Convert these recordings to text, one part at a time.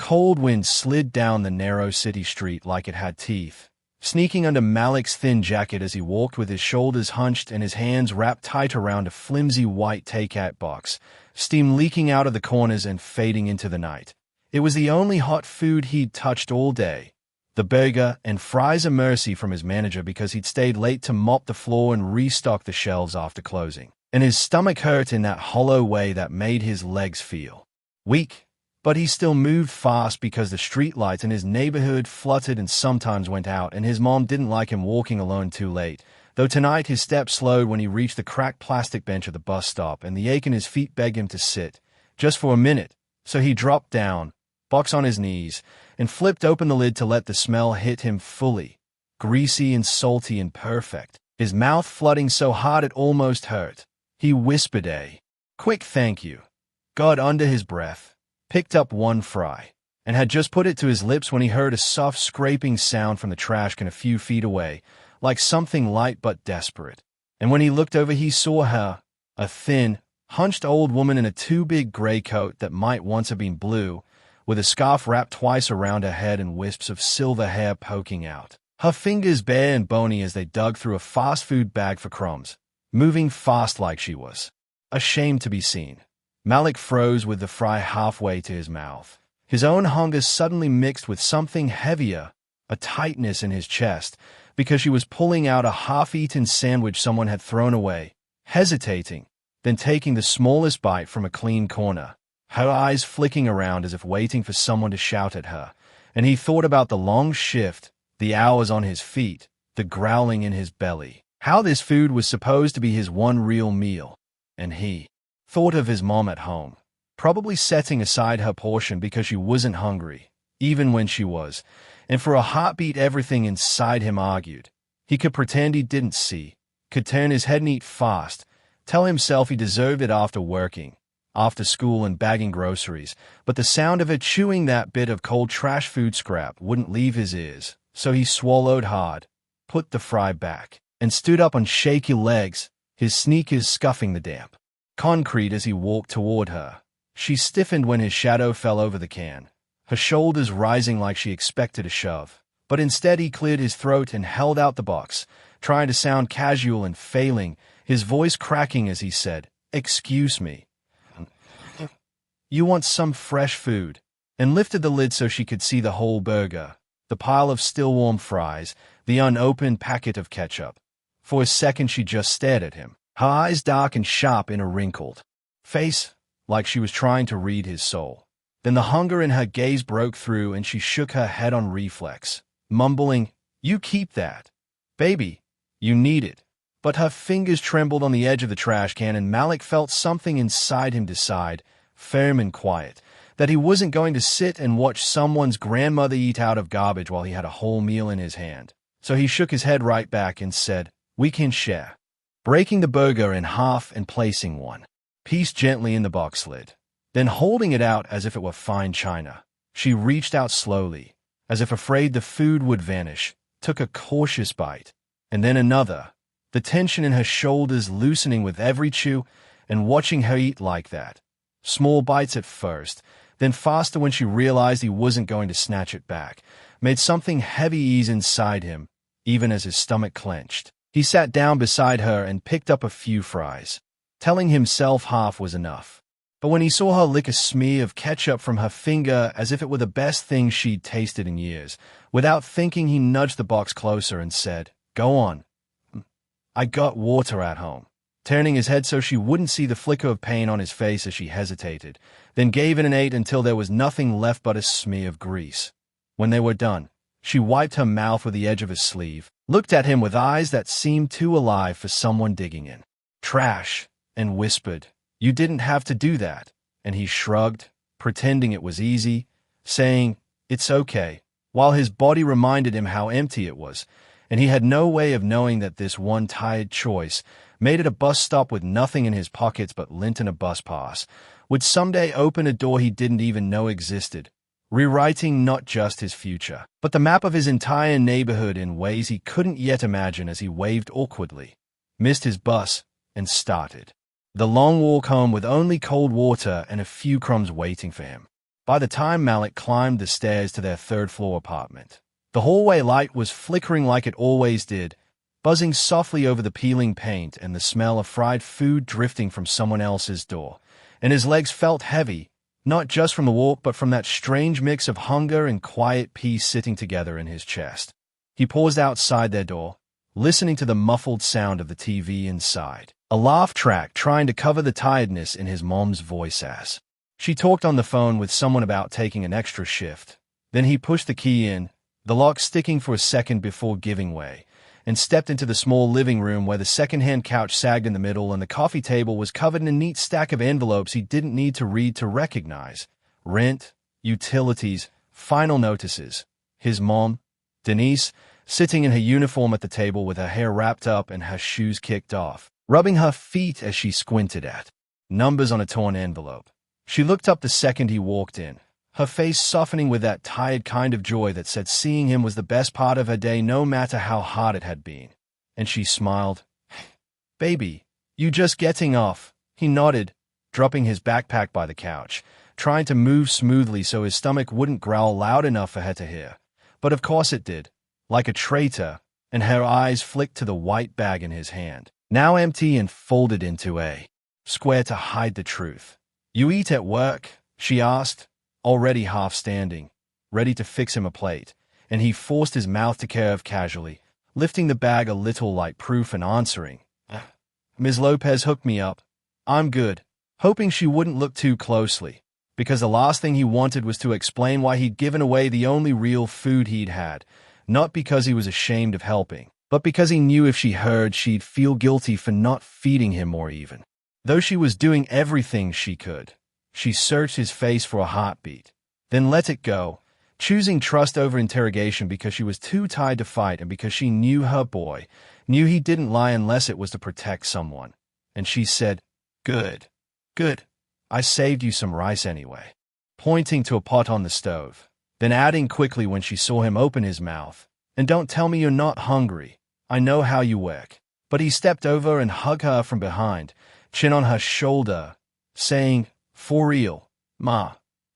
cold wind slid down the narrow city street like it had teeth, sneaking under Malik's thin jacket as he walked with his shoulders hunched and his hands wrapped tight around a flimsy white takeout box, steam leaking out of the corners and fading into the night. It was the only hot food he'd touched all day. The burger and fries, a mercy from his manager because he'd stayed late to mop the floor and restock the shelves after closing. And his stomach hurt in that hollow way that made his legs feel weak. But he still moved fast because the streetlights in his neighborhood fluttered and sometimes went out, and his mom didn't like him walking alone too late. Though tonight his steps slowed when he reached the cracked plastic bench at the bus stop, and the ache in his feet begged him to sit, just for a minute. So he dropped down, box on his knees, and flipped open the lid to let the smell hit him fully, greasy and salty and perfect, his mouth flooding so hard it almost hurt. He whispered a quick thank you, God under his breath, picked up one fry, and had just put it to his lips when he heard a soft scraping sound from the trash can a few feet away, like something light but desperate. And when he looked over he saw her, a thin, hunched old woman in a too big gray coat that might once have been blue, with a scarf wrapped twice around her head and wisps of silver hair poking out. Her fingers bare and bony as they dug through a fast food bag for crumbs, moving fast like she was ashamed to be seen. Malik froze with the fry halfway to his mouth. His own hunger suddenly mixed with something heavier, a tightness in his chest, because she was pulling out a half-eaten sandwich someone had thrown away, hesitating, then taking the smallest bite from a clean corner, her eyes flicking around as if waiting for someone to shout at her. And he thought about the long shift, the hours on his feet, the growling in his belly, how this food was supposed to be his one real meal. And he thought of his mom at home, probably setting aside her portion because she wasn't hungry, even when she was, and for a heartbeat everything inside him argued. He could pretend he didn't see, could turn his head and eat fast, tell himself he deserved it after working, after school and bagging groceries, but the sound of her chewing that bit of cold trash food scrap wouldn't leave his ears, so he swallowed hard, put the fry back, and stood up on shaky legs, his sneakers scuffing the damp concrete as he walked toward her. She stiffened when his shadow fell over the can, her shoulders rising like she expected a shove. But instead he cleared his throat and held out the box, trying to sound casual and failing, his voice cracking as he said, "Excuse me. You want some fresh food?" And lifted the lid so she could see the whole burger, the pile of still-warm fries, the unopened packet of ketchup. For a second she just stared at him, her eyes dark and sharp in a wrinkled face, like she was trying to read his soul. Then the hunger in her gaze broke through and she shook her head on reflex, mumbling, "You keep that. Baby, you need it." But her fingers trembled on the edge of the trash can and Malik felt something inside him decide, firm and quiet, that he wasn't going to sit and watch someone's grandmother eat out of garbage while he had a whole meal in his hand. So he shook his head right back and said, "We can share," breaking the burger in half and placing one piece gently in the box lid. Then holding it out as if it were fine china, she reached out slowly, as if afraid the food would vanish, took a cautious bite, and then another, the tension in her shoulders loosening with every chew, and watching her eat like that. Small bites at first, then faster when she realized he wasn't going to snatch it back, made something heavy ease inside him, even as his stomach clenched. He sat down beside her and picked up a few fries, telling himself half was enough. But when he saw her lick a smear of ketchup from her finger as if it were the best thing she'd tasted in years, without thinking he nudged the box closer and said, "Go on. I got water at home," turning his head so she wouldn't see the flicker of pain on his face as she hesitated, then gave it and ate until there was nothing left but a smear of grease. When they were done, she wiped her mouth with the edge of his sleeve, looked at him with eyes that seemed too alive for someone digging in trash, and whispered, "You didn't have to do that." And he shrugged, pretending it was easy, saying, "It's okay," while his body reminded him how empty it was, and he had no way of knowing that this one tired choice, made at a bus stop with nothing in his pockets but lint and a bus pass, would someday open a door he didn't even know existed, rewriting not just his future, but the map of his entire neighborhood in ways he couldn't yet imagine as he waved awkwardly, missed his bus, and started the long walk home with only cold water and a few crumbs waiting for him. By the time Malik climbed the stairs to their third-floor apartment, the hallway light was flickering like it always did, buzzing softly over the peeling paint and the smell of fried food drifting from someone else's door, and his legs felt heavy, not just from the walk but from that strange mix of hunger and quiet peace sitting together in his chest. He paused outside their door, listening to the muffled sound of the TV inside, a laugh track trying to cover the tiredness in his mom's voice as she talked on the phone with someone about taking an extra shift. Then he pushed the key in, the lock sticking for a second before giving way, and stepped into the small living room where the second-hand couch sagged in the middle and the coffee table was covered in a neat stack of envelopes he didn't need to read to recognize. Rent, utilities, final notices. His mom, Denise, sitting in her uniform at the table with her hair wrapped up and her shoes kicked off, rubbing her feet as she squinted at numbers on a torn envelope. She looked up the second he walked in, her face softening with that tired kind of joy that said seeing him was the best part of her day no matter how hard it had been. And she smiled. "Baby, you just getting off?" He nodded, dropping his backpack by the couch, trying to move smoothly so his stomach wouldn't growl loud enough for her to hear. But of course it did, like a traitor, and her eyes flicked to the white bag in his hand, now empty and folded into a square to hide the truth. "You eat at work?" she asked, already half standing, ready to fix him a plate, and he forced his mouth to curve casually, lifting the bag a little like proof and answering, "Ms. Lopez hooked me up. I'm good," hoping she wouldn't look too closely, because the last thing he wanted was to explain why he'd given away the only real food he'd had, not because he was ashamed of helping, but because he knew if she heard she'd feel guilty for not feeding him more even. Though she was doing everything she could, she searched his face for a heartbeat, then let it go, choosing trust over interrogation because she was too tired to fight and because she knew her boy, knew he didn't lie unless it was to protect someone. And she said, "Good. Good. I saved you some rice anyway," pointing to a pot on the stove, then adding quickly when she saw him open his mouth, "And don't tell me you're not hungry. I know how you work." But he stepped over and hugged her from behind, chin on her shoulder, saying, "For real, Ma,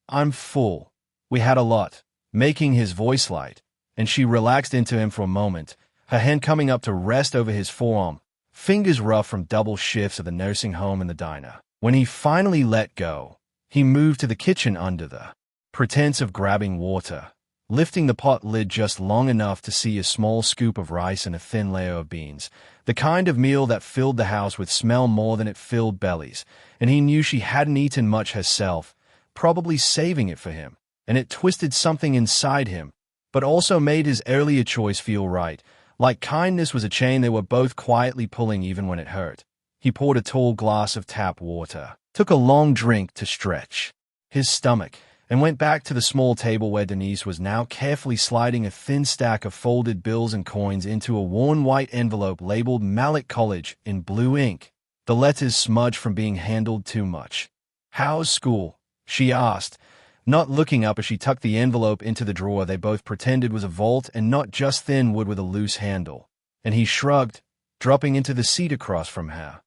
I'm full. We had a lot," making his voice light, and she relaxed into him for a moment, her hand coming up to rest over his forearm, fingers rough from double shifts of the nursing home and the diner. When he finally let go, he moved to the kitchen under the pretense of grabbing water, lifting the pot lid just long enough to see a small scoop of rice and a thin layer of beans, the kind of meal that filled the house with smell more than it filled bellies, and he knew she hadn't eaten much herself, probably saving it for him, and it twisted something inside him, but also made his earlier choice feel right, like kindness was a chain they were both quietly pulling even when it hurt. He poured a tall glass of tap water, took a long drink to stretch his stomach, and went back to the small table where Denise was now carefully sliding a thin stack of folded bills and coins into a worn white envelope labeled Malik College in blue ink, the letters smudged from being handled too much. "How's school?" she asked, not looking up as she tucked the envelope into the drawer they both pretended was a vault and not just thin wood with a loose handle. And he shrugged, dropping into the seat across from her.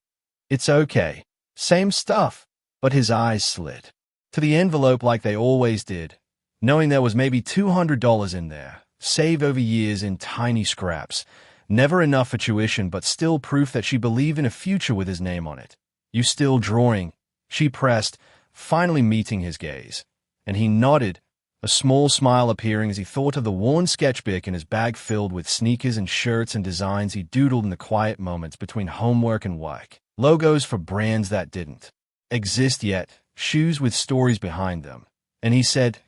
"It's okay. Same stuff." But his eyes slid to the envelope like they always did, knowing there was maybe $200 in there, saved over years in tiny scraps, never enough for tuition but still proof that she believed in a future with his name on it. "You still drawing?" she pressed, finally meeting his gaze, and he nodded, a small smile appearing as he thought of the worn sketchbook in his bag filled with sneakers and shirts and designs he doodled in the quiet moments between homework and work, logos for brands that didn't exist yet, shoes with stories behind them. And he said,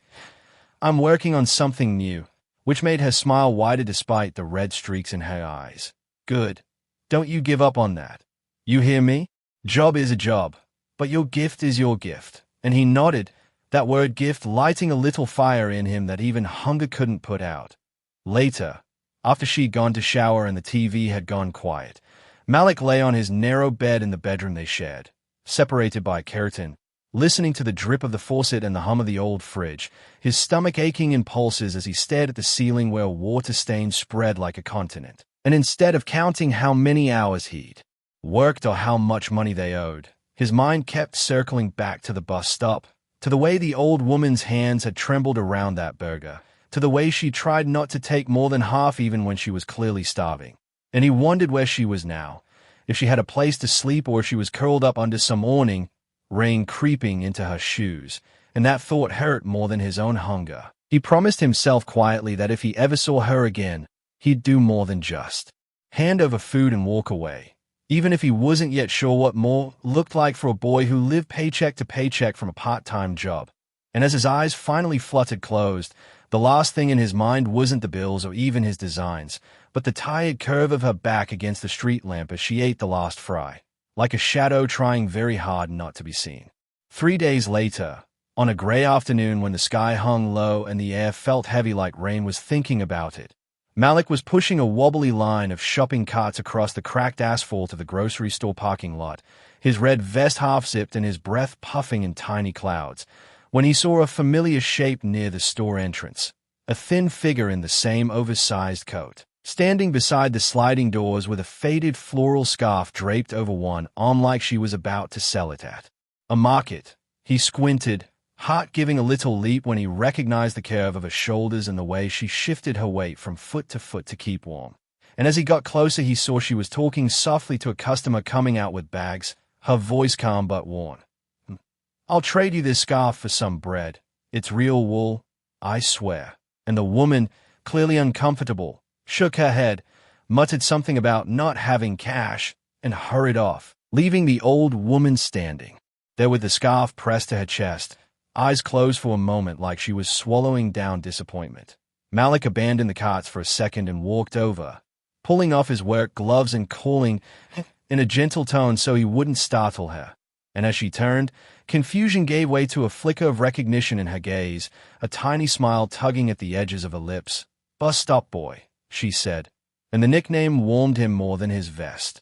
"I'm working on something new," which made her smile wider despite the red streaks in her eyes. "Good. Don't you give up on that. You hear me? Job is a job, but your gift is your gift." And he nodded, that word gift lighting a little fire in him that even hunger couldn't put out. Later, after she'd gone to shower and the TV had gone quiet, Malik lay on his narrow bed in the bedroom they shared, separated by a curtain, listening to the drip of the faucet and the hum of the old fridge, his stomach aching in pulses as he stared at the ceiling where water stains spread like a continent. And instead of counting how many hours he'd worked or how much money they owed, his mind kept circling back to the bus stop, To the way the old woman's hands had trembled around that burger, to the way she tried not to take more than half even when she was clearly starving. And he wondered where she was now, if she had a place to sleep or if she was curled up under some awning, rain creeping into her shoes, and that thought hurt more than his own hunger. He promised himself quietly that if he ever saw her again, he'd do more than just hand over food and walk away, even if he wasn't yet sure what more looked like for a boy who lived paycheck to paycheck from a part-time job. And as his eyes finally fluttered closed, the last thing in his mind wasn't the bills or even his designs, but the tired curve of her back against the street lamp as she ate the last fry, like a shadow trying very hard not to be seen. 3 days later, on a gray afternoon when the sky hung low and the air felt heavy like rain was thinking about it, Malik was pushing a wobbly line of shopping carts across the cracked asphalt of the grocery store parking lot, his red vest half-zipped and his breath puffing in tiny clouds, when he saw a familiar shape near the store entrance, a thin figure in the same oversized coat, standing beside the sliding doors with a faded floral scarf draped over one arm like she was about to sell it at a market. He squinted, heart giving a little leap when he recognized the curve of her shoulders and the way she shifted her weight from foot to keep warm. And as he got closer, he saw she was talking softly to a customer coming out with bags, her voice calm but worn. "I'll trade you this scarf for some bread. It's real wool, I swear." And the woman, clearly uncomfortable, shook her head, muttered something about not having cash, and hurried off, leaving the old woman standing there with the scarf pressed to her chest, eyes closed for a moment like she was swallowing down disappointment. Malik abandoned the carts for a second and walked over, pulling off his work gloves and calling in a gentle tone so he wouldn't startle her. And as she turned, confusion gave way to a flicker of recognition in her gaze, a tiny smile tugging at the edges of her lips. "Bus stop boy," she said, and the nickname warmed him more than his vest.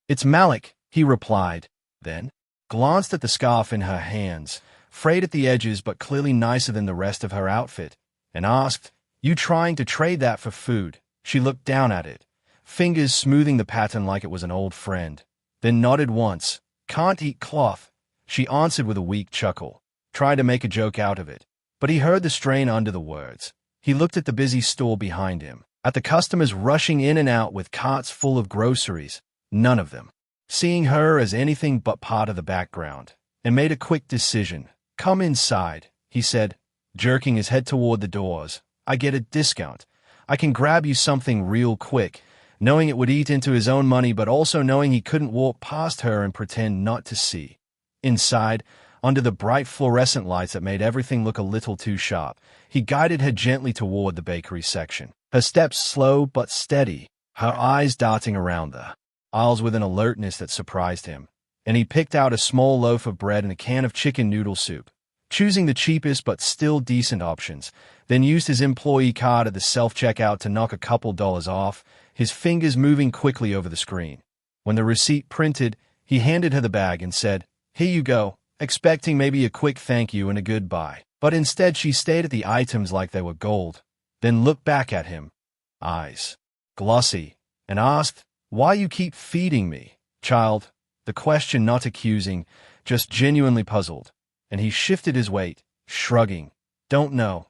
"It's Malik," he replied, then glanced at the scarf in her hands, frayed at the edges but clearly nicer than the rest of her outfit, and asked, "You trying to trade that for food?" She looked down at it, fingers smoothing the pattern like it was an old friend, then nodded once. "Can't eat cloth," she answered with a weak chuckle, trying to make a joke out of it. But he heard the strain under the words. He looked at the busy store behind him, at the customers rushing in and out with carts full of groceries, none of them seeing her as anything but part of the background, and made a quick decision. "Come inside," he said, jerking his head toward the doors. "I get a discount. I can grab you something real quick," knowing it would eat into his own money but also knowing he couldn't walk past her and pretend not to see. Inside, under the bright fluorescent lights that made everything look a little too sharp, he guided her gently toward the bakery section, her steps slow but steady, her eyes darting around the aisles with an alertness that surprised him. And he picked out a small loaf of bread and a can of chicken noodle soup, choosing the cheapest but still decent options, then used his employee card at the self-checkout to knock a couple dollars off, his fingers moving quickly over the screen. When the receipt printed, he handed her the bag and said, "Here you go," expecting maybe a quick thank you and a goodbye. But instead she stared at the items like they were gold, then looked back at him, eyes glossy, and asked, "Why you keep feeding me, child?" The question not accusing, just genuinely puzzled, and he shifted his weight, shrugging. "Don't know.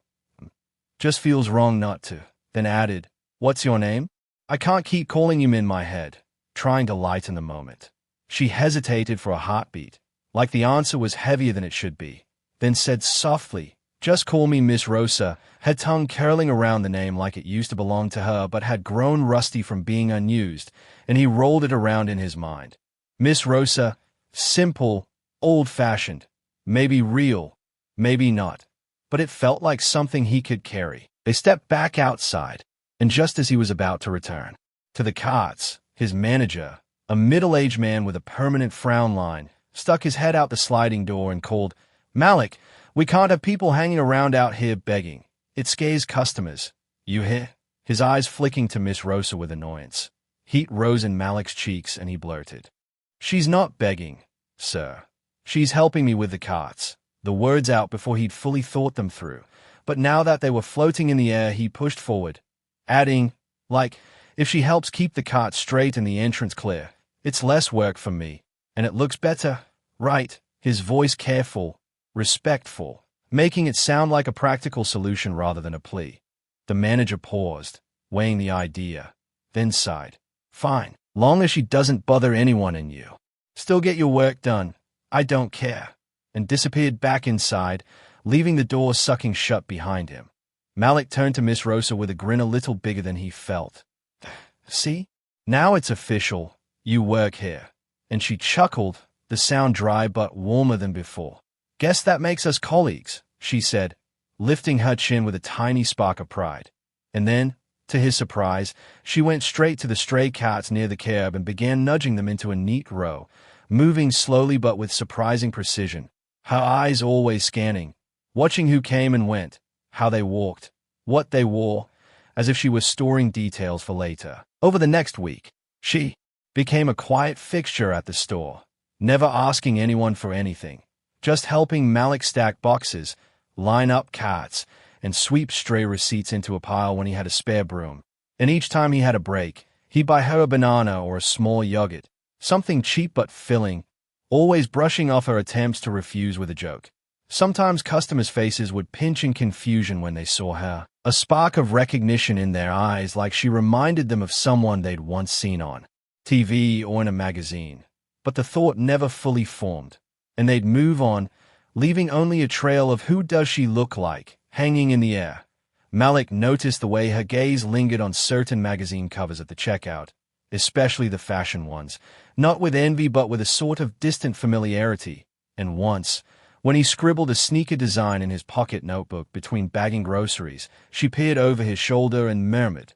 Just feels wrong not to." Then added, "What's your name? I can't keep calling you in my head," trying to lighten the moment. She hesitated for a heartbeat, like the answer was heavier than it should be, then said softly, "Just call me Miss Rosa," her tongue curling around the name like it used to belong to her but had grown rusty from being unused, and he rolled it around in his mind. Miss Rosa, simple, old-fashioned, maybe real, maybe not, but it felt like something he could carry. They stepped back outside, and just as he was about to return to the carts, his manager, a middle-aged man with a permanent frown line, stuck his head out the sliding door and called, "Malik, we can't have people hanging around out here begging. It scares customers. You hear?" His eyes flicking to Miss Rosa with annoyance. Heat rose in Malik's cheeks and he blurted, "She's not begging, sir. She's helping me with the carts." The words out before he'd fully thought them through, but now that they were floating in the air, he pushed forward, adding, "Like, if she helps keep the cart straight and the entrance clear, it's less work for me, and it looks better, right?" His voice careful, respectful, making it sound like a practical solution rather than a plea. The manager paused, weighing the idea, then sighed. Fine, long as she doesn't bother anyone in you. Still get your work done. I don't care. And disappeared back inside, leaving the door sucking shut behind him. Malik turned to Miss Rosa with a grin a little bigger than he felt. See? Now it's official. You work here. And she chuckled, the sound dry but warmer than before. Guess that makes us colleagues, she said, lifting her chin with a tiny spark of pride. And then, to his surprise, she went straight to the stray cats near the curb and began nudging them into a neat row, moving slowly but with surprising precision, her eyes always scanning, watching who came and went, how they walked, what they wore, as if she was storing details for later. Over the next week, she became a quiet fixture at the store, never asking anyone for anything, just helping Malik stack boxes, line up carts, and sweep stray receipts into a pile when he had a spare broom. And each time he had a break, he'd buy her a banana or a small yogurt, something cheap but filling, always brushing off her attempts to refuse with a joke. Sometimes customers' faces would pinch in confusion when they saw her, a spark of recognition in their eyes like she reminded them of someone they'd once seen on TV or in a magazine. But the thought never fully formed, and they'd move on, leaving only a trail of who does she look like, hanging in the air. Malik noticed the way her gaze lingered on certain magazine covers at the checkout, especially the fashion ones, not with envy but with a sort of distant familiarity. And once, when he scribbled a sneaker design in his pocket notebook between bagging groceries, she peered over his shoulder and murmured,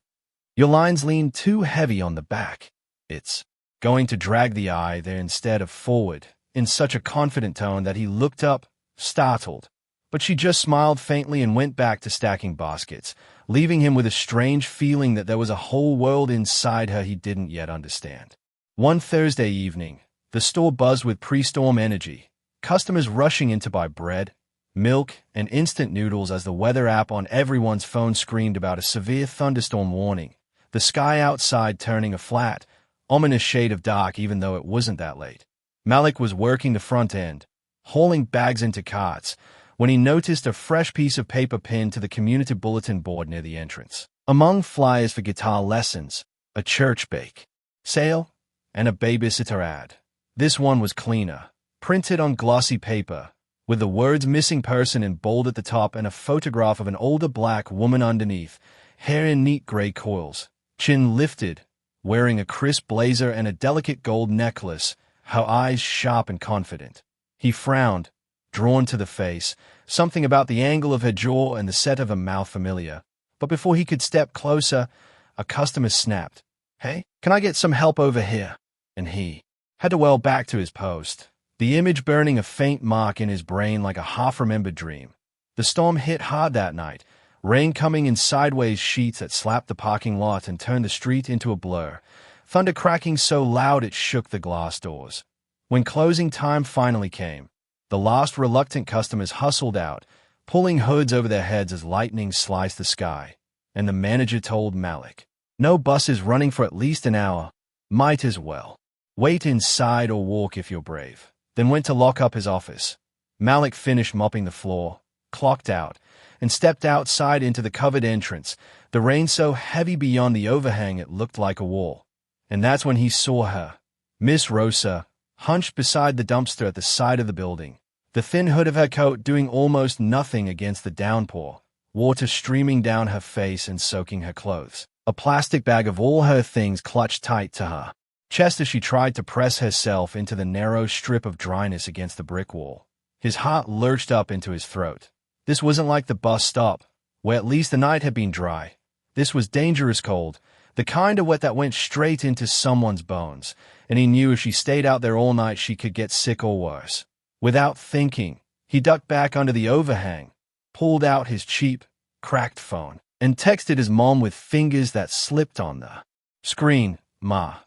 "Your lines lean too heavy on the back. It's going to drag the eye there instead of forward," in such a confident tone that he looked up, startled. But she just smiled faintly and went back to stacking baskets, leaving him with a strange feeling that there was a whole world inside her he didn't yet understand. One Thursday evening, the store buzzed with pre-storm energy, customers rushing in to buy bread, milk, and instant noodles as the weather app on everyone's phone screamed about a severe thunderstorm warning, the sky outside turning a flat, ominous shade of dark even though it wasn't that late. Malik was working the front end, hauling bags into carts, when he noticed a fresh piece of paper pinned to the community bulletin board near the entrance. Among flyers for guitar lessons, a church bake sale, and a babysitter ad. This one was cleaner, printed on glossy paper, with the words "missing person" in bold at the top and a photograph of an older black woman underneath, hair in neat gray coils, chin lifted, wearing a crisp blazer and a delicate gold necklace, her eyes sharp and confident. He frowned, drawn to the face, something about the angle of her jaw and the set of her mouth familiar. But before he could step closer, a customer snapped, "Hey, can I get some help over here?" And he had to well back to his post, the image burning a faint mark in his brain like a half-remembered dream. The storm hit hard that night, rain coming in sideways sheets that slapped the parking lot and turned the street into a blur, thunder cracking so loud it shook the glass doors. When closing time finally came, the last reluctant customers hustled out, pulling hoods over their heads as lightning sliced the sky, and the manager told Malik, "No buses running for at least an hour. Might as well wait inside or walk if you're brave." Then went to lock up his office. Malik finished mopping the floor, clocked out, and stepped outside into the covered entrance, the rain so heavy beyond the overhang it looked like a wall. And that's when he saw her, Miss Rosa, hunched beside the dumpster at the side of the building, the thin hood of her coat doing almost nothing against the downpour, water streaming down her face and soaking her clothes, a plastic bag of all her things clutched tight to her chest as she tried to press herself into the narrow strip of dryness against the brick wall. His heart lurched up into his throat. This wasn't like the bus stop, where at least the night had been dry. This was dangerous cold, the kind of wet that went straight into someone's bones, and he knew if she stayed out there all night she could get sick or worse. Without thinking, he ducked back under the overhang, pulled out his cheap, cracked phone, and texted his mom with fingers that slipped on the screen. "Ma,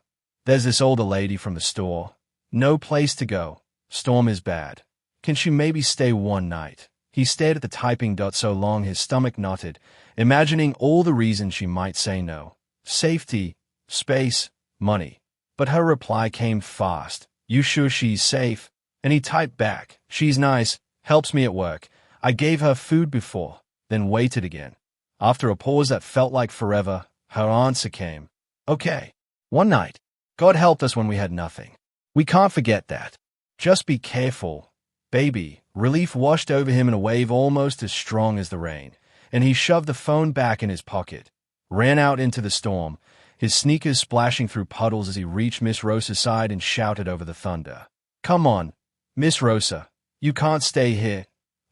there's this older lady from the store. No place to go. Storm is bad. Can she maybe stay one night?" He stared at the typing dot so long his stomach knotted, imagining all the reasons she might say no. Safety, space, money. But her reply came fast. "You sure she's safe?" And he typed back, "She's nice, Helps me at work. I gave her food before, then waited again. After a pause that felt like forever, her answer came. Okay. One night. God helped us when we had nothing. We can't forget that. Just be careful, baby. Relief washed over him in a wave almost as strong as the rain, and he shoved the phone back in his pocket, ran out into the storm, his sneakers splashing through puddles as he reached Miss Rosa's side and shouted over the thunder. Come on, Miss Rosa. You can't stay here.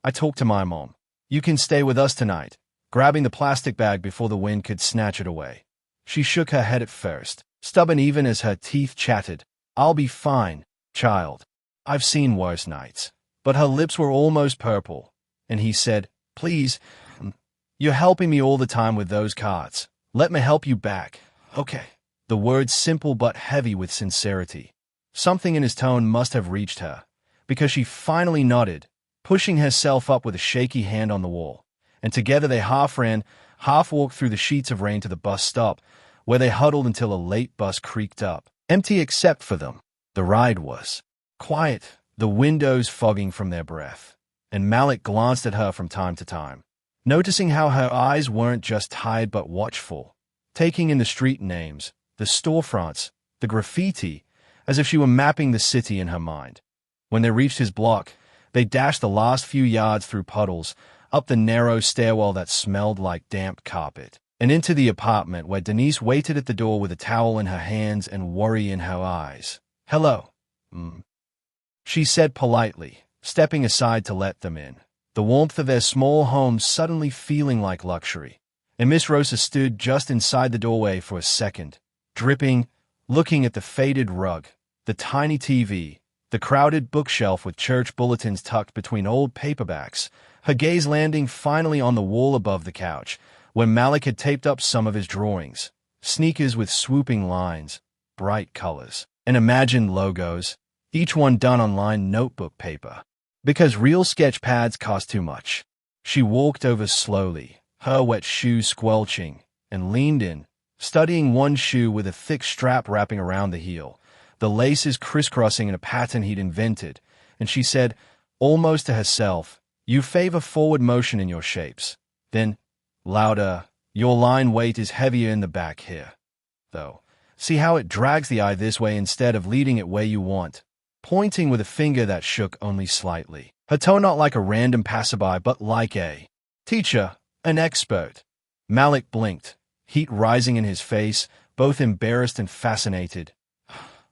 I talked to my mom. You can stay with us tonight, grabbing the plastic bag before the wind could snatch it away. She shook her head at first, stubborn even as her teeth chattered. I'll be fine, child. I've seen worse nights. But her lips were almost purple, and he said, Please, you're helping me all the time with those cards. Let me help you back. Okay. The words simple but heavy with sincerity. Something in his tone must have reached her, because she finally nodded, pushing herself up with a shaky hand on the wall, and together they half ran, half walked through the sheets of rain to the bus stop, where they huddled until a late bus creaked up, empty except for them. The ride was quiet, the windows fogging from their breath, and Malik glanced at her from time to time, noticing how her eyes weren't just tired but watchful, taking in the street names, the storefronts, the graffiti, as if she were mapping the city in her mind. When they reached his block, they dashed the last few yards through puddles, up the narrow stairwell that smelled like damp carpet, and into the apartment where Denise waited at the door with a towel in her hands and worry in her eyes. Hello. She said politely, stepping aside to let them in, the warmth of their small home suddenly feeling like luxury. And Miss Rosa stood just inside the doorway for a second, dripping, looking at the faded rug, the tiny TV, the crowded bookshelf with church bulletins tucked between old paperbacks, her gaze landing finally on the wall above the couch, where Malik had taped up some of his drawings, sneakers with swooping lines, bright colors, and imagined logos, each one done on lined notebook paper, because real sketch pads cost too much. She walked over slowly, her wet shoes squelching, and leaned in, studying one shoe with a thick strap wrapping around the heel, the laces crisscrossing in a pattern he'd invented, and she said, almost to herself, You favor forward motion in your shapes. Then, louder, Your line weight is heavier in the back here. Though, see how it drags the eye this way instead of leading it where you want, pointing with a finger that shook only slightly. Her tone not like a random passerby but like a teacher, an expert. Malik blinked, heat rising in his face, both embarrassed and fascinated.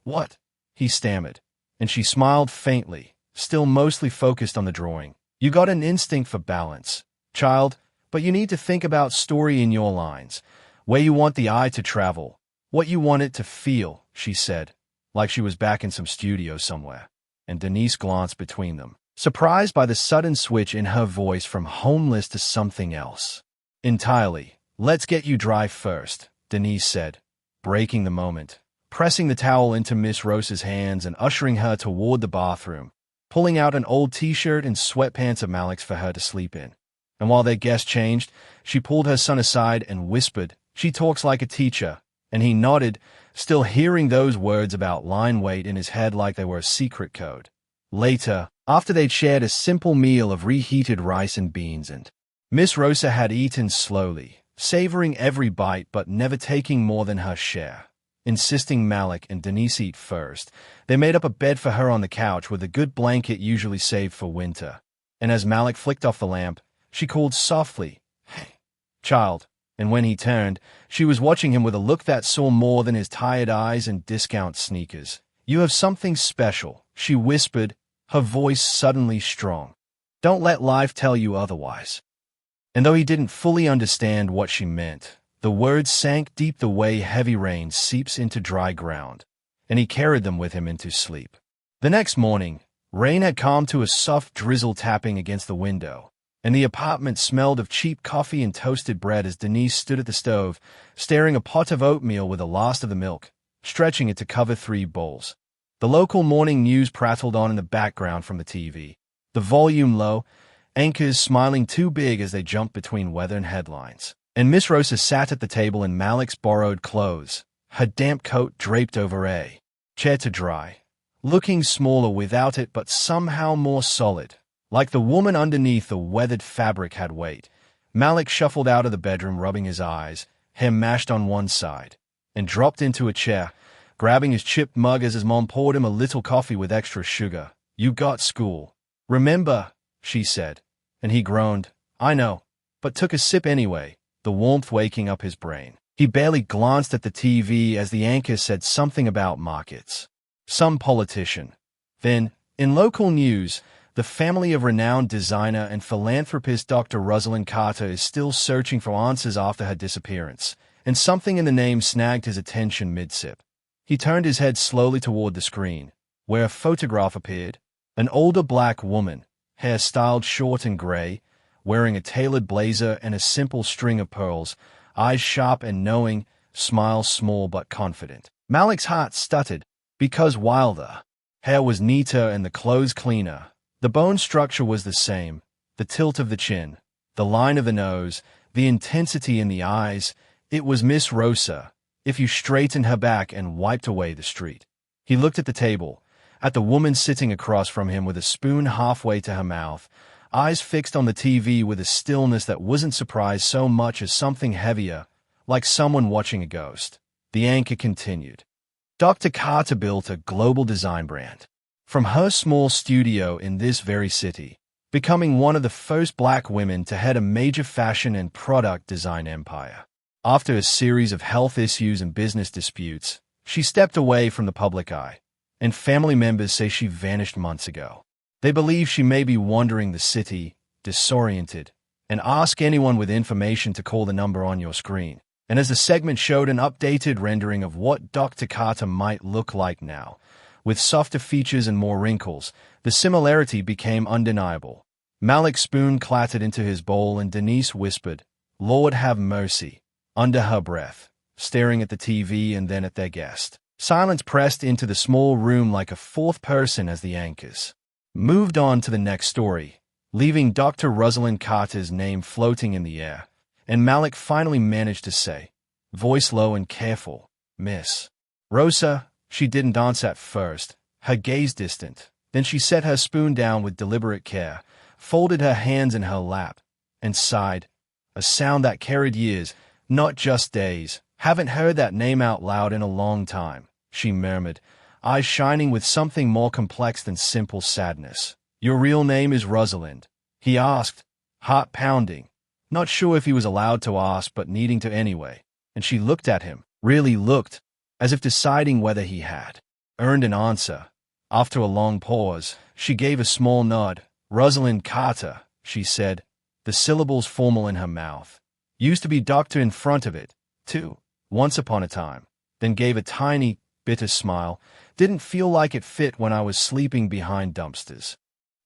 What? He stammered, and she smiled faintly, still mostly focused on the drawing. You got an instinct for balance, child, but you need to think about story in your lines, where you want the eye to travel, what you want it to feel, she said, like she was back in some studio somewhere, and Denise glanced between them, surprised by the sudden switch in her voice from homeless to something else. Entirely. Let's get you dry first, Denise said, breaking the moment, pressing the towel into Miss Rosa's hands and ushering her toward the bathroom, pulling out an old t-shirt and sweatpants of Malik's for her to sleep in. And while their guest changed, she pulled her son aside and whispered, She talks like a teacher, and he nodded, still hearing those words about line weight in his head like they were a secret code. Later, after they'd shared a simple meal of reheated rice and beans and Miss Rosa had eaten slowly, savoring every bite but never taking more than her share, insisting Malik and Denise eat first, they made up a bed for her on the couch with a good blanket usually saved for winter. And as Malik flicked off the lamp, she called softly, Hey, child. And when he turned, she was watching him with a look that saw more than his tired eyes and discount sneakers. You have something special, she whispered, her voice suddenly strong. Don't let life tell you otherwise. And though he didn't fully understand what she meant, the words sank deep the way heavy rain seeps into dry ground, and he carried them with him into sleep. The next morning, rain had calmed to a soft drizzle tapping against the window, and the apartment smelled of cheap coffee and toasted bread as Denise stood at the stove, stirring a pot of oatmeal with the last of the milk, stretching it to cover 3 bowls. The local morning news prattled on in the background from the TV, the volume low, anchors smiling too big as they jumped between weather and headlines. And Miss Rosa sat at the table in Malik's borrowed clothes, her damp coat draped over a chair to dry, looking smaller without it but somehow more solid, Like the woman underneath the weathered fabric had weight. Malik shuffled out of the bedroom, rubbing his eyes, hair mashed on one side, and dropped into a chair, grabbing his chipped mug as his mom poured him a little coffee with extra sugar. "You got school. Remember?" she said, and he groaned, "I know," but took a sip anyway, the warmth waking up his brain. He barely glanced at the TV as the anchor said something about markets. Some politician. Then, in local news, the family of renowned designer and philanthropist Dr. Rosalind Carter is still searching for answers after her disappearance, and something in the name snagged his attention mid-sip. He turned his head slowly toward the screen, where a photograph appeared. An older black woman, hair styled short and gray, wearing a tailored blazer and a simple string of pearls, eyes sharp and knowing, smile small but confident. Malik's heart stuttered, because while the hair was neater and the clothes cleaner, the bone structure was the same, the tilt of the chin, the line of the nose, the intensity in the eyes. It was Miss Rosa, if you straightened her back and wiped away the street. He looked at the table, at the woman sitting across from him with a spoon halfway to her mouth, eyes fixed on the TV with a stillness that wasn't surprised so much as something heavier, like someone watching a ghost. The anchor continued. Dr. Carter built a global design brand. From her small studio in this very city, becoming one of the first black women to head a major fashion and product design empire. After a series of health issues and business disputes, she stepped away from the public eye, and family members say she vanished months ago. They believe she may be wandering the city, disoriented, and ask anyone with information to call the number on your screen. And as the segment showed an updated rendering of what Dr. Carter might look like now, with softer features and more wrinkles, the similarity became undeniable. Malik's spoon clattered into his bowl and Denise whispered, "Lord have mercy," under her breath, staring at the TV and then at their guest. Silence pressed into the small room like a fourth person as the anchors moved on to the next story, leaving Dr. Rosalind Carter's name floating in the air, and Malik finally managed to say, voice low and careful, "Miss Rosa." She didn't answer at first, her gaze distant. Then she set her spoon down with deliberate care, folded her hands in her lap, and sighed, a sound that carried years, not just days. "Haven't heard that name out loud in a long time," she murmured, eyes shining with something more complex than simple sadness. "Your real name is Rosalind?" he asked, heart pounding, not sure if he was allowed to ask but needing to anyway, and she looked at him, really looked, as if deciding whether he had earned an answer. After a long pause, she gave a small nod. "Rosalind Carter," she said, the syllables formal in her mouth. "Used to be doctor in front of it, too, once upon a time." Then gave a tiny, bitter smile. "Didn't feel like it fit when I was sleeping behind dumpsters."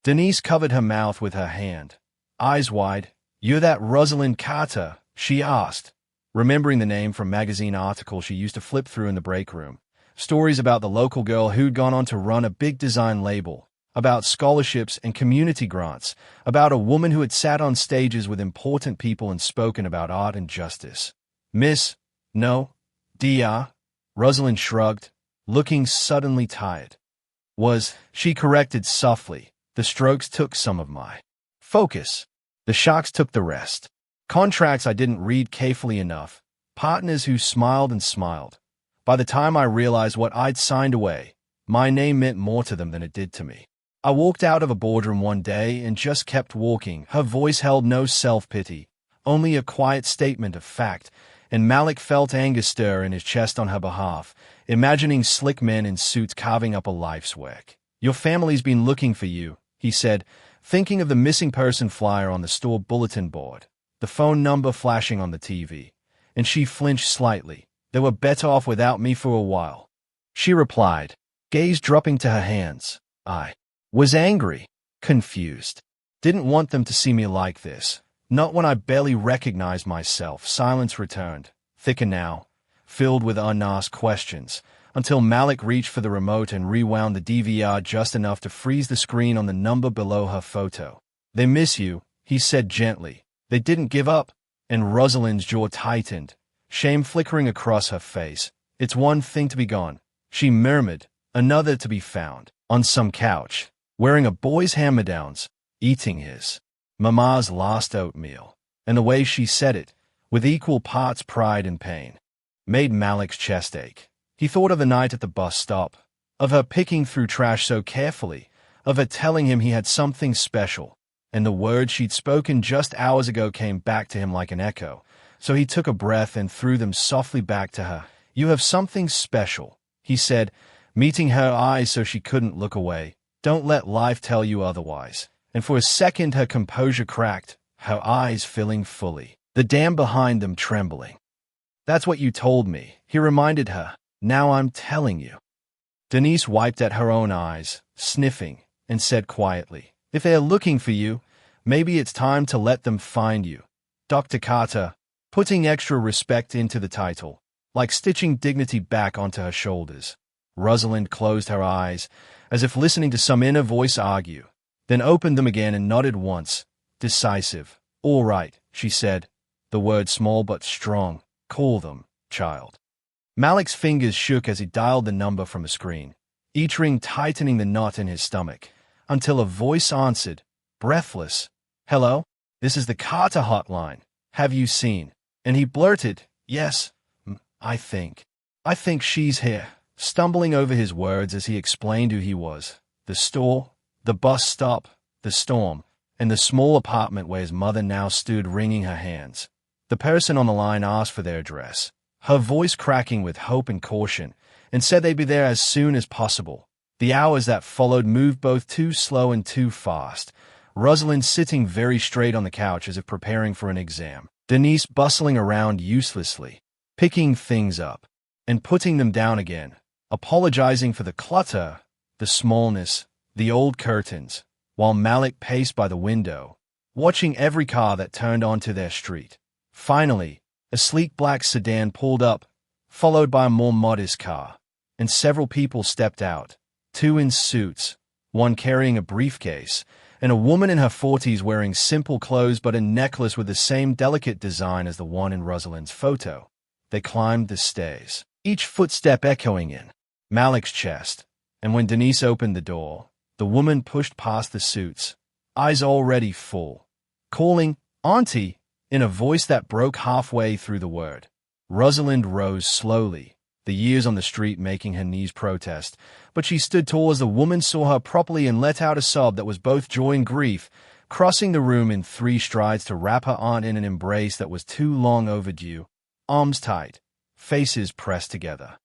Denise covered her mouth with her hand, eyes wide. "You're that Rosalind Carter?" she asked, remembering the name from magazine articles she used to flip through in the break room. Stories about the local girl who'd gone on to run a big design label, about scholarships and community grants, about a woman who had sat on stages with important people and spoken about art and justice. "Miss, no, Dr." Rosalind shrugged, looking suddenly tired. She corrected softly. "The strokes took some of my focus. The shocks took the rest. Contracts I didn't read carefully enough. Partners who smiled and smiled. By the time I realized what I'd signed away, my name meant more to them than it did to me. I walked out of a boardroom one day and just kept walking." Her voice held no self-pity, only a quiet statement of fact, and Malik felt anger stir in his chest on her behalf, imagining slick men in suits carving up a life's work. "Your family's been looking for you," he said, thinking of the missing person flyer on the store bulletin board, the phone number flashing on the TV, and she flinched slightly. "They were better off without me for a while," she replied, gaze dropping to her hands. "I was angry, confused. Didn't want them to see me like this. Not when I barely recognized myself." Silence returned, thicker now, filled with unasked questions, until Malik reached for the remote and rewound the DVR just enough to freeze the screen on the number below her photo. "They miss you," he said gently. "They didn't give up." And Rosalind's jaw tightened, shame flickering across her face. "It's one thing to be gone," she murmured, "another to be found on some couch, wearing a boy's hand-me-downs, eating his mama's last oatmeal, and the way she said it, with equal parts pride and pain, made Malik's chest ache. He thought of the night at the bus stop, of her picking through trash so carefully, of her telling him he had something special, and the words she'd spoken just hours ago came back to him like an echo. So he took a breath and threw them softly back to her. "You have something special," he said, meeting her eyes so she couldn't look away. "Don't let life tell you otherwise." And for a second her composure cracked, her eyes filling fully, the dam behind them trembling. "That's what you told me," he reminded her. "Now I'm telling you." Denise wiped at her own eyes, sniffing, and said quietly, "If they're looking for you, maybe it's time to let them find you." Dr. Carter, putting extra respect into the title, like stitching dignity back onto her shoulders. Rosalind closed her eyes, as if listening to some inner voice argue, then opened them again and nodded once, decisive. "All right," she said, the word small but strong. "Call them, child." Malik's fingers shook as he dialed the number from a screen, each ring tightening the knot in his stomach, until a voice answered, breathless. "Hello? This is the Carter hotline. Have you seen?" And he blurted, "Yes, I think she's here," stumbling over his words as he explained who he was. The store, the bus stop, the storm, and the small apartment where his mother now stood wringing her hands. The person on the line asked for their address, her voice cracking with hope and caution, and said they'd be there as soon as possible. The hours that followed moved both too slow and too fast, Rosalind sitting very straight on the couch as if preparing for an exam, Denise bustling around uselessly, picking things up and putting them down again, apologizing for the clutter, the smallness, the old curtains, while Malik paced by the window, watching every car that turned onto their street. Finally, a sleek black sedan pulled up, followed by a more modest car, and several people stepped out, two in suits, one carrying a briefcase, and a woman in her 40s wearing simple clothes but a necklace with the same delicate design as the one in Rosalind's photo. They climbed the stairs, each footstep echoing in Malik's chest, and when Denise opened the door, the woman pushed past the suits, eyes already full, calling, "Auntie," in a voice that broke halfway through the word. Rosalind rose slowly, the years on the street making her knees protest, but she stood tall as the woman saw her properly and let out a sob that was both joy and grief, crossing the room in 3 strides to wrap her aunt in an embrace that was too long overdue, arms tight, faces pressed together.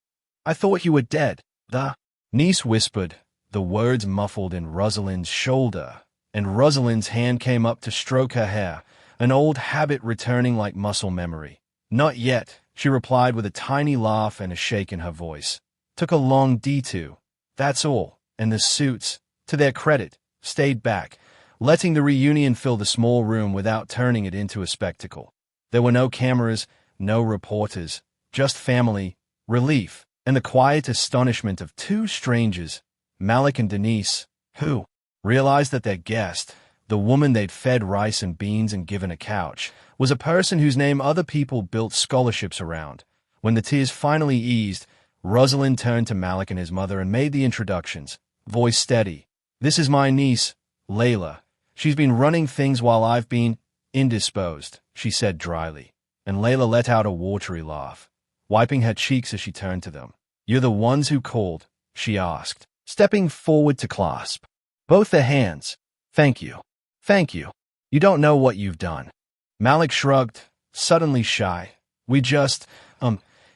"I thought you were dead," the niece whispered, the words muffled in Rosalind's shoulder, and Rosalind's hand came up to stroke her hair, an old habit returning like muscle memory. "Not yet," she replied with a tiny laugh and a shake in her voice. "Took a long detour, that's all," and the suits, to their credit, stayed back, letting the reunion fill the small room without turning it into a spectacle. There were no cameras, no reporters, just family, relief, and the quiet astonishment of 2 strangers, Malik and Denise, who realized that their guest, the woman they'd fed rice and beans and given a couch, was a person whose name other people built scholarships around. When the tears finally eased, Rosalind turned to Malik and his mother and made the introductions, voice steady. "This is my niece, Layla. She's been running things while I've been indisposed," she said dryly, and Layla let out a watery laugh, wiping her cheeks as she turned to them. "You're the ones who called?" she asked, stepping forward to clasp both their hands. "Thank you. Thank you. You don't know what you've done." Malik shrugged, suddenly shy. "We just,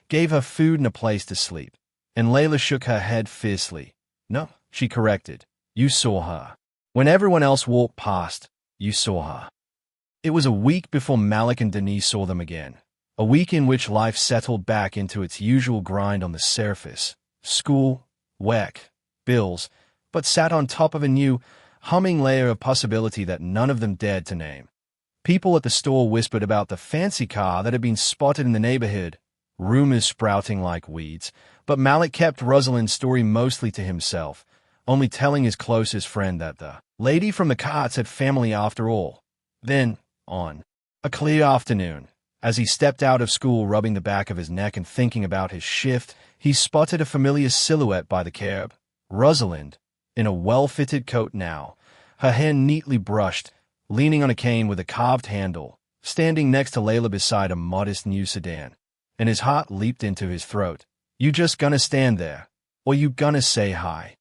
gave her food and a place to sleep." And Layla shook her head fiercely. "No," she corrected. "You saw her. When everyone else walked past, you saw her." It was a week before Malik and Denise saw them again. A week in which life settled back into its usual grind on the surface. School, work, bills, but sat on top of a new, humming layer of possibility that none of them dared to name. People at the store whispered about the fancy car that had been spotted in the neighborhood, rumors sprouting like weeds, but Malik kept Rosalind's story mostly to himself, only telling his closest friend that the lady from the carts had family after all. Then, on a clear afternoon, as he stepped out of school rubbing the back of his neck and thinking about his shift, he spotted a familiar silhouette by the curb. Rosalind, in a well-fitted coat now, her hair neatly brushed, leaning on a cane with a carved handle, standing next to Layla beside a modest new sedan. And his heart leaped into his throat. "You just gonna stand there? Or you gonna say hi?"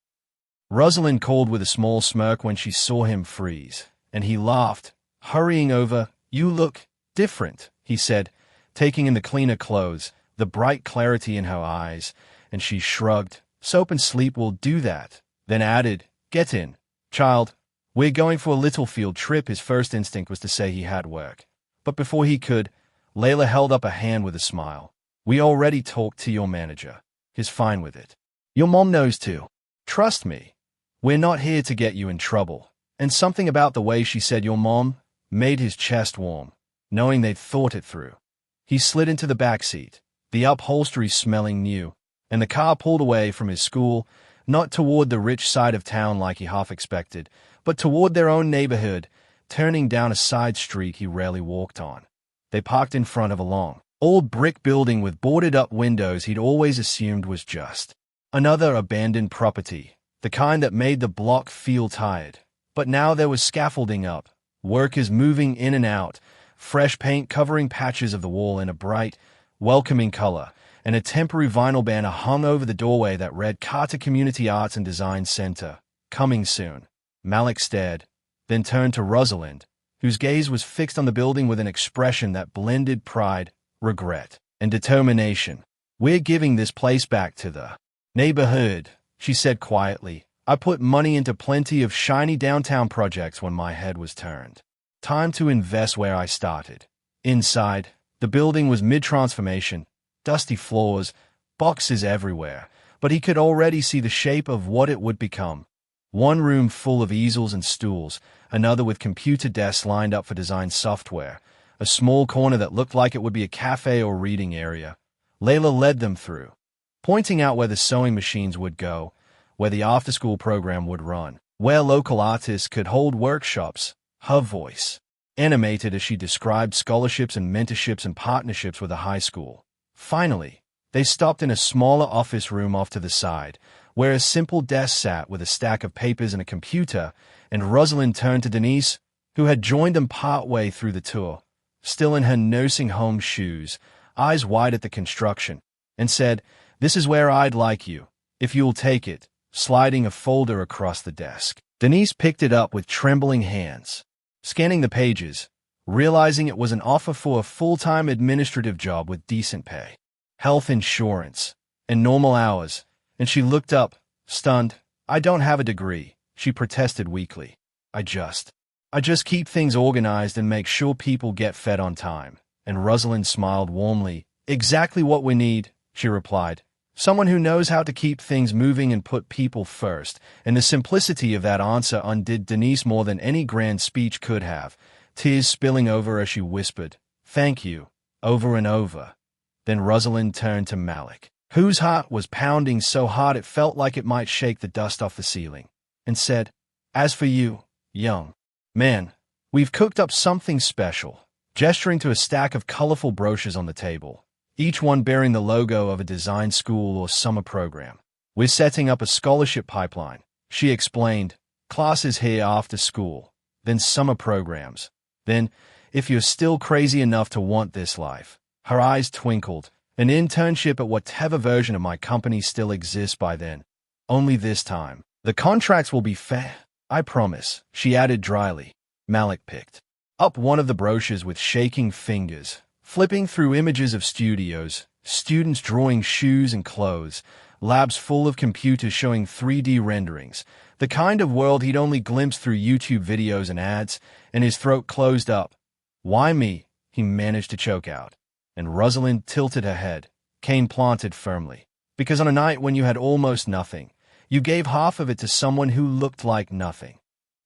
Rosalind called with a small smirk when she saw him freeze, and he laughed, hurrying over. "You look different," he said, taking in the cleaner clothes, the bright clarity in her eyes, and she shrugged. "Soap and sleep will do that," then added, "Get in, child. We're going for a little field trip." His first instinct was to say he had work. But before he could, Layla held up a hand with a smile. "We already talked to your manager. He's fine with it. Your mom knows too. Trust me. We're not here to get you in trouble." And something about the way she said "your mom" made his chest warm, knowing they'd thought it through. He slid into the back seat, the upholstery smelling new, and the car pulled away from his school, not toward the rich side of town like he half expected, but toward their own neighborhood, turning down a side street he rarely walked on. They parked in front of a long, old brick building with boarded-up windows he'd always assumed was just another abandoned property, the kind that made the block feel tired. But now there was scaffolding up, workers moving in and out, fresh paint covering patches of the wall in a bright, welcoming color, and a temporary vinyl banner hung over the doorway that read Carter Community Arts and Design Center, coming soon. Malik stared, then turned to Rosalind, whose gaze was fixed on the building with an expression that blended pride, regret, and determination. "We're giving this place back to the neighborhood," she said quietly. "I put money into plenty of shiny downtown projects when my head was turned. Time to invest where I started." Inside, the building was mid-transformation, dusty floors, boxes everywhere, but he could already see the shape of what it would become. One room full of easels and stools, another with computer desks lined up for design software, a small corner that looked like it would be a cafe or reading area. Layla led them through, pointing out where the sewing machines would go, where the after-school program would run, where local artists could hold workshops. Her voice animated as she described scholarships and mentorships and partnerships with a high school. Finally, they stopped in a smaller office room off to the side, where a simple desk sat with a stack of papers and a computer, and Rosalind turned to Denise, who had joined them partway through the tour, still in her nursing home shoes, eyes wide at the construction, and said, "This is where I'd like you, if you'll take it," sliding a folder across the desk. Denise picked it up with trembling hands, scanning the pages, realizing it was an offer for a full-time administrative job with decent pay, health insurance, and normal hours, and she looked up, stunned. "I don't have a degree," she protested weakly. I just keep things organized and make sure people get fed on time." And Rosalind smiled warmly. "Exactly what we need," she replied. "Someone who knows how to keep things moving and put people first." And the simplicity of that answer undid Denise more than any grand speech could have, tears spilling over as she whispered, "Thank you," over and over. Then Rosalind turned to Malik, whose heart was pounding so hard it felt like it might shake the dust off the ceiling, and said, "As for you, young man, we've cooked up something special," gesturing to a stack of colorful brochures on the table, each one bearing the logo of a design school or summer program. "We're setting up a scholarship pipeline," she explained. "Classes here after school, then summer programs. Then, if you're still crazy enough to want this life," her eyes twinkled, "an internship at whatever version of my company still exists by then. Only this time, the contracts will be fair, I promise," she added dryly. Malik picked up one of the brochures with shaking fingers, flipping through images of studios, students drawing shoes and clothes, labs full of computers showing 3D renderings, the kind of world he'd only glimpsed through YouTube videos and ads, and his throat closed up. "Why me?" he managed to choke out. And Rosalind tilted her head, cane planted firmly. "Because on a night when you had almost nothing, you gave half of it to someone who looked like nothing."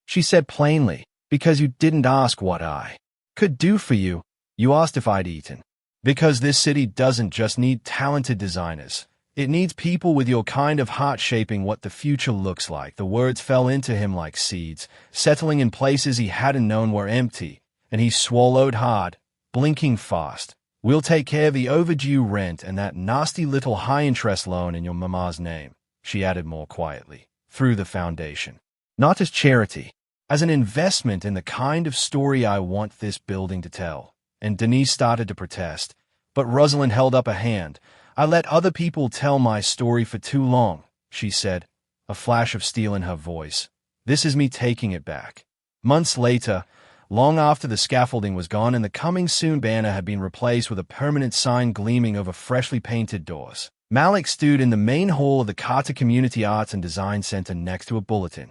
She said plainly, "Because you didn't ask what I could do for you. You asked if I'd eaten. Because this city doesn't just need talented designers. It needs people with your kind of heart shaping what the future looks like." The words fell into him like seeds, settling in places he hadn't known were empty, and he swallowed hard, blinking fast. "We'll take care of the overdue rent and that nasty little high-interest loan in your mama's name," she added more quietly, "through the foundation. Not as charity. as an investment in the kind of story I want this building to tell. And Denise started to protest, but Rosalind held up a hand. I let other people tell my story for too long, she said, a flash of steel in her voice. This is me taking it back. Months later, long after the scaffolding was gone and the coming soon banner had been replaced with a permanent sign gleaming over freshly painted doors, Malik stood in the main hall of the Carter Community Arts and Design Center next to a bulletin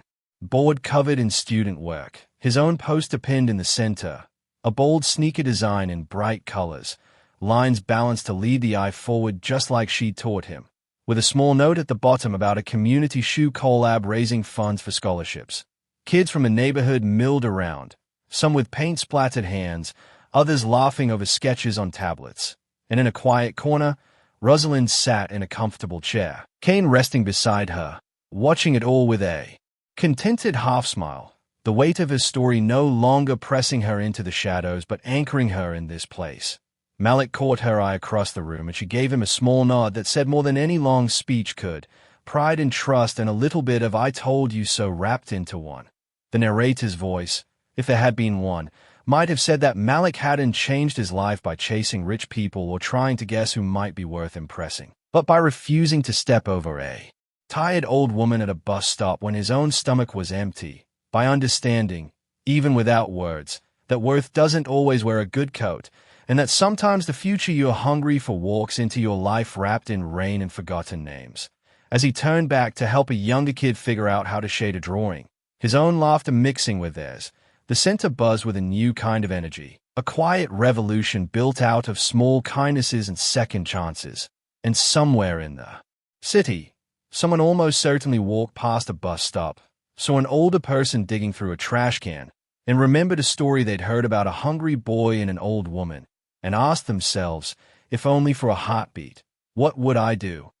board covered in student work, his own poster pinned in the center, a bold sneaker design in bright colors, lines balanced to lead the eye forward just like she'd taught him, with a small note at the bottom about a community shoe collab raising funds for scholarships. Kids from the neighborhood milled around, some with paint-splattered hands, others laughing over sketches on tablets. And in a quiet corner, Rosalind sat in a comfortable chair, Kane resting beside her, watching it all with a contented half-smile, the weight of her story no longer pressing her into the shadows but anchoring her in this place. Malik caught her eye across the room, and she gave him a small nod that said more than any long speech could, pride and trust and a little bit of "I told you so" wrapped into one. The narrator's voice, if there had been one, might have said that Malik hadn't changed his life by chasing rich people or trying to guess who might be worth impressing, but by refusing to step over a tired old woman at a bus stop when his own stomach was empty, by understanding, even without words, that worth doesn't always wear a good coat, and that sometimes the future you're hungry for walks into your life wrapped in rain and forgotten names. As he turned back to help a younger kid figure out how to shade a drawing, his own laughter mixing with theirs, the center buzzed with a new kind of energy, a quiet revolution built out of small kindnesses and second chances. And somewhere in the city, someone almost certainly walked past a bus stop, saw an older person digging through a trash can, and remembered a story they'd heard about a hungry boy and an old woman, and asked themselves, if only for a heartbeat, what would I do?